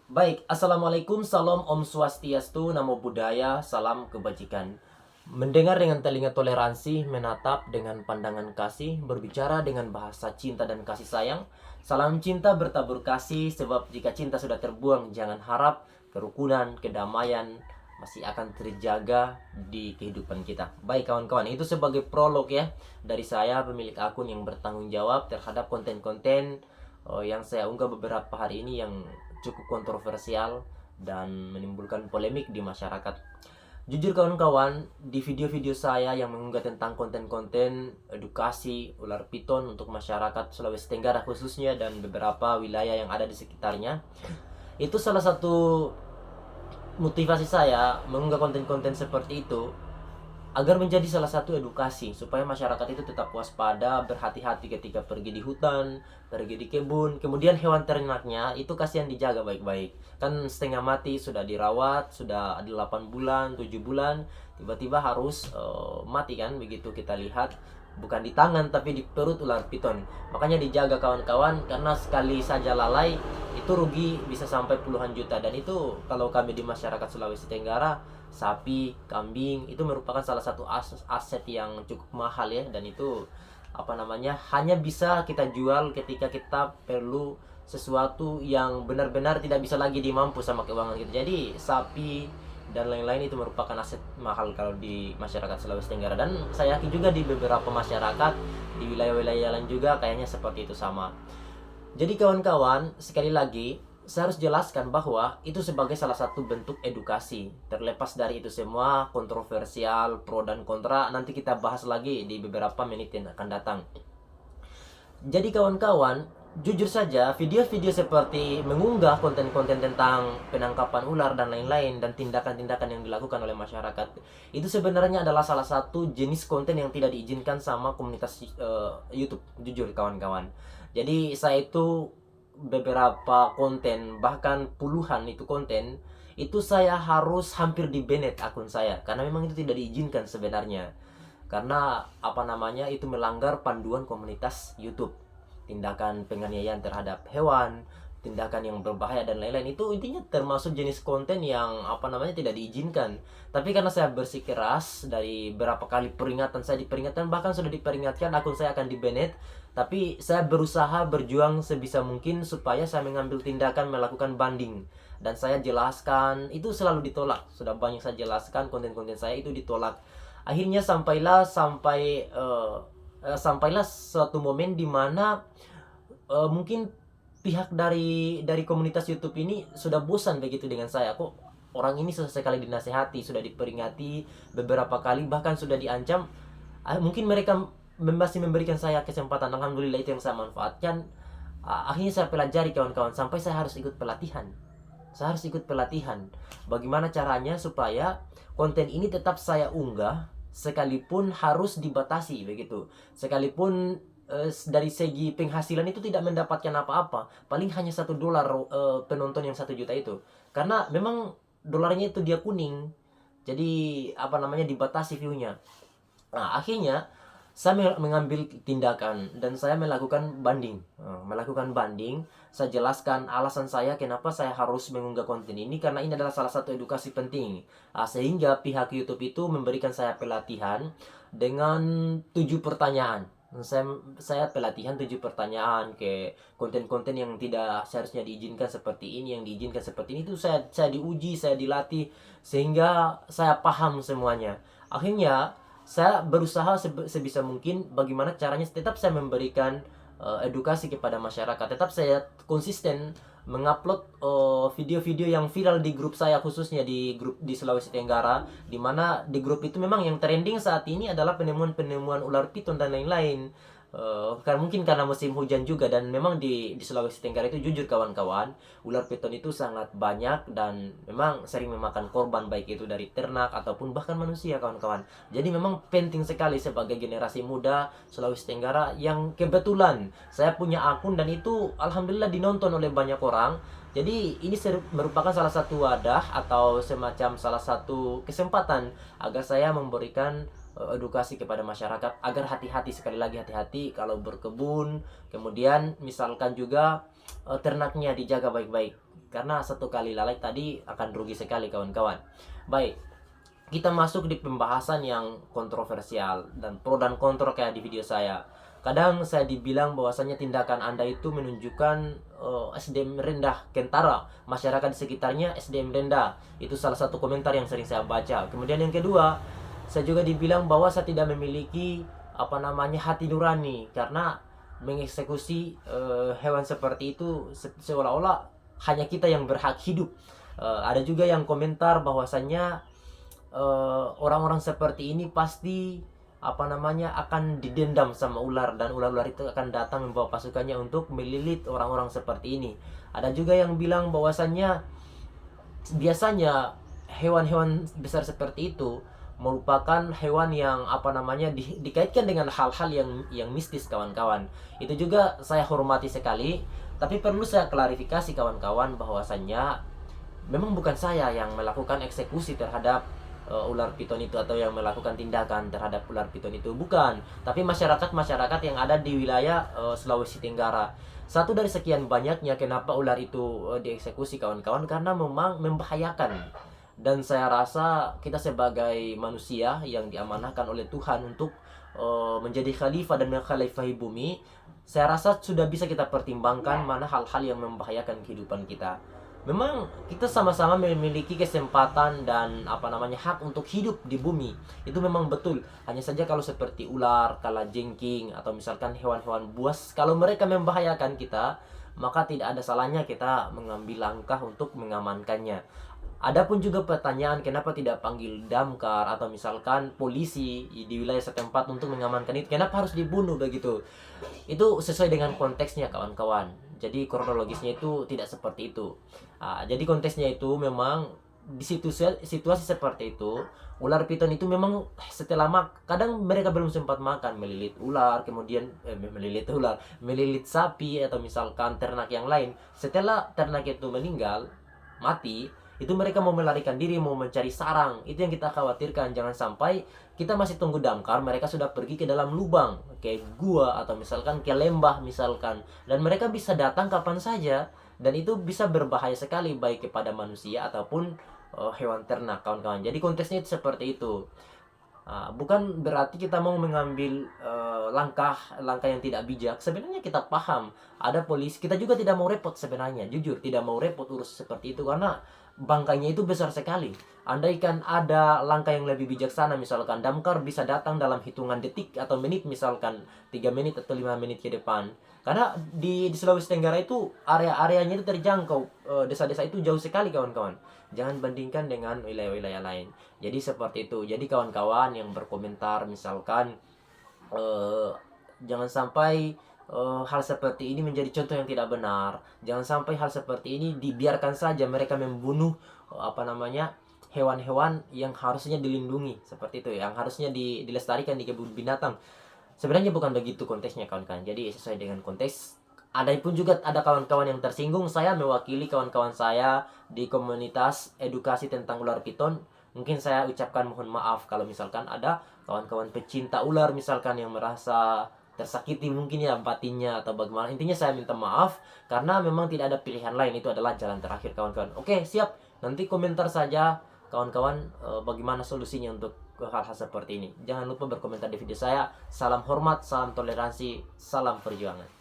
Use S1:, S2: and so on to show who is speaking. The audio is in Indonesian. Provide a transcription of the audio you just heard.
S1: Baik, Assalamualaikum, salam Om Swastiastu, Namo Buddhaya, salam kebajikan. Mendengar dengan telinga toleransi, menatap dengan pandangan kasih, berbicara dengan bahasa cinta dan kasih sayang. Salam cinta bertabur kasih, sebab jika cinta sudah terbuang, jangan harap kerukunan, kedamaian masih akan terjaga di kehidupan kita. Baik kawan-kawan, itu sebagai prolog ya dari saya, pemilik akun yang bertanggung jawab terhadap konten-konten yang saya unggah beberapa hari ini yang cukup kontroversial dan menimbulkan polemik di masyarakat. Jujur kawan-kawan, di video-video saya yang mengunggah tentang konten-konten edukasi ular piton untuk masyarakat Sulawesi Tenggara khususnya dan beberapa wilayah yang ada di sekitarnya, itu salah satu motivasi saya mengunggah konten-konten seperti itu agar menjadi salah satu edukasi supaya masyarakat itu tetap waspada, berhati-hati ketika pergi di hutan, pergi di kebun. Kemudian hewan ternaknya itu kasihan dijaga baik-baik. Kan setengah mati, sudah dirawat, sudah 8 bulan, 7 bulan, tiba-tiba harus mati kan, begitu kita lihat. Bukan di tangan tapi di perut ular piton. Makanya dijaga kawan-kawan, karena sekali saja lalai itu rugi bisa sampai puluhan juta. Dan itu kalau kami di masyarakat Sulawesi Tenggara, sapi, kambing itu merupakan salah satu aset yang cukup mahal ya, dan itu hanya bisa kita jual ketika kita perlu sesuatu yang benar-benar tidak bisa lagi dimampu sama keuangan kita. Jadi sapi dan lain-lain itu merupakan aset mahal kalau di masyarakat Sulawesi Tenggara, dan saya yakin juga di beberapa masyarakat di wilayah-wilayah lain juga kayaknya seperti itu sama. Jadi kawan-kawan, sekali lagi saya harus jelaskan bahwa itu sebagai salah satu bentuk edukasi. Terlepas dari itu semua kontroversial, pro dan kontra, nanti kita bahas lagi di beberapa menit yang akan datang. Jadi kawan-kawan, jujur saja video-video seperti mengunggah konten-konten tentang penangkapan ular dan lain-lain dan tindakan-tindakan yang dilakukan oleh masyarakat itu sebenarnya adalah salah satu jenis konten yang tidak diizinkan sama komunitas YouTube, jujur kawan-kawan. Jadi saya itu beberapa konten, bahkan puluhan itu konten, itu saya harus hampir di banned akun saya karena memang itu tidak diizinkan sebenarnya. Karena itu melanggar panduan komunitas YouTube. Tindakan penganiayaan terhadap hewan, tindakan yang berbahaya dan lain-lain, itu intinya termasuk jenis konten yang tidak diizinkan. Tapi karena saya bersikeras, dari berapa kali peringatan saya diperingatkan, bahkan sudah diperingatkan akun saya akan di banned, tapi saya berusaha berjuang sebisa mungkin supaya saya mengambil tindakan melakukan banding. Dan saya jelaskan itu selalu ditolak. Sudah banyak saya jelaskan, konten-konten saya itu ditolak. Akhirnya sampailah suatu momen di mana mungkin pihak dari komunitas YouTube ini sudah bosan begitu dengan saya. Kok orang ini sesekali dinasehati, sudah diperingati beberapa kali, bahkan sudah diancam. Mungkin mereka masih memberikan saya kesempatan. Alhamdulillah, itu yang saya manfaatkan. Akhirnya saya pelajari kawan-kawan, sampai saya harus ikut pelatihan. Bagaimana caranya supaya konten ini tetap saya unggah, sekalipun harus dibatasi begitu. Sekalipun dari segi penghasilan itu tidak mendapatkan apa-apa, paling hanya $1 penonton yang 1 juta itu, karena memang dolarnya itu dia kuning, jadi dibatasi viewnya. Nah, akhirnya saya mengambil tindakan dan saya melakukan banding. Saya jelaskan alasan saya kenapa saya harus mengunggah konten ini, karena ini adalah salah satu edukasi penting. Sehingga pihak YouTube itu memberikan saya pelatihan dengan 7 pertanyaan. Saya pelatihan 7 pertanyaan ke konten-konten yang tidak seharusnya diizinkan seperti ini, yang diizinkan seperti ini. Itu saya diuji, saya dilatih sehingga saya paham semuanya. Akhirnya saya berusaha sebisa mungkin bagaimana caranya tetap saya memberikan edukasi kepada masyarakat. Tetap saya konsisten mengupload video-video yang viral di grup saya, khususnya di grup di Sulawesi Tenggara, di mana di grup itu memang yang trending saat ini adalah penemuan-penemuan ular piton dan lain-lain. Karena mungkin karena musim hujan juga, dan memang di Sulawesi Tenggara itu jujur kawan-kawan, ular piton itu sangat banyak dan memang sering memakan korban, baik itu dari ternak ataupun bahkan manusia kawan-kawan. Jadi memang penting sekali sebagai generasi muda Sulawesi Tenggara yang kebetulan saya punya akun dan itu alhamdulillah dinonton oleh banyak orang. Jadi ini merupakan salah satu wadah atau semacam salah satu kesempatan agar saya memberikan edukasi kepada masyarakat agar hati-hati, sekali lagi hati-hati kalau berkebun. Kemudian misalkan juga ternaknya dijaga baik-baik. karena satu kali lalai tadi akan rugi sekali kawan-kawan. Baik, kita masuk di pembahasan yang kontroversial dan pro dan kontra kayak di video saya. Kadang saya dibilang bahwasanya tindakan Anda itu menunjukkan SDM rendah Kentara, masyarakat di sekitarnya SDM rendah. Itu salah satu komentar yang sering saya baca. Kemudian yang kedua, saya juga dibilang bahwa saya tidak memiliki hati nurani karena mengeksekusi hewan seperti itu seolah-olah hanya kita yang berhak hidup. Ada juga yang komentar bahwasanya orang-orang seperti ini pasti akan didendam sama ular, dan ular-ular itu akan datang membawa pasukannya untuk melilit orang-orang seperti ini. Ada juga yang bilang bahwasannya biasanya hewan-hewan besar seperti itu merupakan hewan yang dikaitkan dengan hal-hal yang mistis kawan-kawan. Itu juga saya hormati sekali, tapi perlu saya klarifikasi kawan-kawan bahwasannya memang bukan saya yang melakukan eksekusi terhadap ular piton itu, atau yang melakukan tindakan terhadap ular piton itu, bukan, tapi masyarakat yang ada di wilayah Sulawesi Tenggara. Satu dari sekian banyaknya kenapa ular itu dieksekusi kawan-kawan, karena memang membahayakan. Dan saya rasa kita sebagai manusia yang diamanahkan oleh Tuhan untuk menjadi khalifah dan menkhalifahi bumi, saya rasa sudah bisa kita pertimbangkan mana hal-hal yang membahayakan kehidupan kita. Memang kita sama-sama memiliki kesempatan dan hak untuk hidup di bumi. Itu memang betul. Hanya saja kalau seperti ular, kalajengking, atau misalkan hewan-hewan buas, kalau mereka membahayakan kita, maka tidak ada salahnya kita mengambil langkah untuk mengamankannya. Adapun juga pertanyaan kenapa tidak panggil damkar atau misalkan polisi di wilayah setempat untuk mengamankan itu, kenapa harus dibunuh begitu? Itu sesuai dengan konteksnya kawan-kawan. Jadi kronologisnya itu tidak seperti itu. Jadi konteksnya itu memang di situasi seperti itu, ular piton itu memang setelah kadang mereka belum sempat makan, melilit ular, kemudian melilit sapi atau misalkan ternak yang lain. Setelah ternak itu meninggal, mati, itu mereka mau melarikan diri, mau mencari sarang. Itu yang kita khawatirkan, jangan sampai kita masih tunggu damkar, mereka sudah pergi ke dalam lubang, kayak gua atau misalkan ke lembah misalkan, dan mereka bisa datang kapan saja, dan itu bisa berbahaya sekali baik kepada manusia ataupun hewan ternak kawan-kawan. Jadi konteksnya itu seperti itu. Bukan berarti kita mau mengambil langkah yang tidak bijak. Sebenarnya kita paham ada polisi, kita juga tidak mau repot sebenarnya, jujur tidak mau repot urus seperti itu, karena bangkainya itu besar sekali. Andaikan ada langkah yang lebih bijaksana, misalkan damkar bisa datang dalam hitungan detik atau menit, misalkan 3 menit atau 5 menit ke depan. Karena di Sulawesi Tenggara itu area-areanya itu terjangkau, desa-desa itu jauh sekali kawan-kawan. Jangan bandingkan dengan wilayah-wilayah lain. Jadi seperti itu. Jadi kawan-kawan yang berkomentar misalkan jangan sampai hal seperti ini menjadi contoh yang tidak benar. Jangan sampai hal seperti ini dibiarkan saja mereka membunuh hewan-hewan yang harusnya dilindungi, seperti itu, yang harusnya dilestarikan di kebun binatang. Sebenarnya bukan begitu konteksnya kawan-kawan. Jadi sesuai dengan konteks. Ada pun juga ada kawan-kawan yang tersinggung. Saya mewakili kawan-kawan saya di komunitas edukasi tentang ular piton. Mungkin saya ucapkan mohon maaf kalau misalkan ada kawan-kawan pecinta ular misalkan yang merasa tersakiti mungkin ya batinnya atau bagaimana. Intinya saya minta maaf karena memang tidak ada pilihan lain, itu adalah jalan terakhir kawan-kawan. Oke, siap. Nanti komentar saja kawan-kawan bagaimana solusinya untuk hal-hal seperti ini. Jangan lupa berkomentar di video saya. Salam hormat, salam toleransi, salam perjuangan.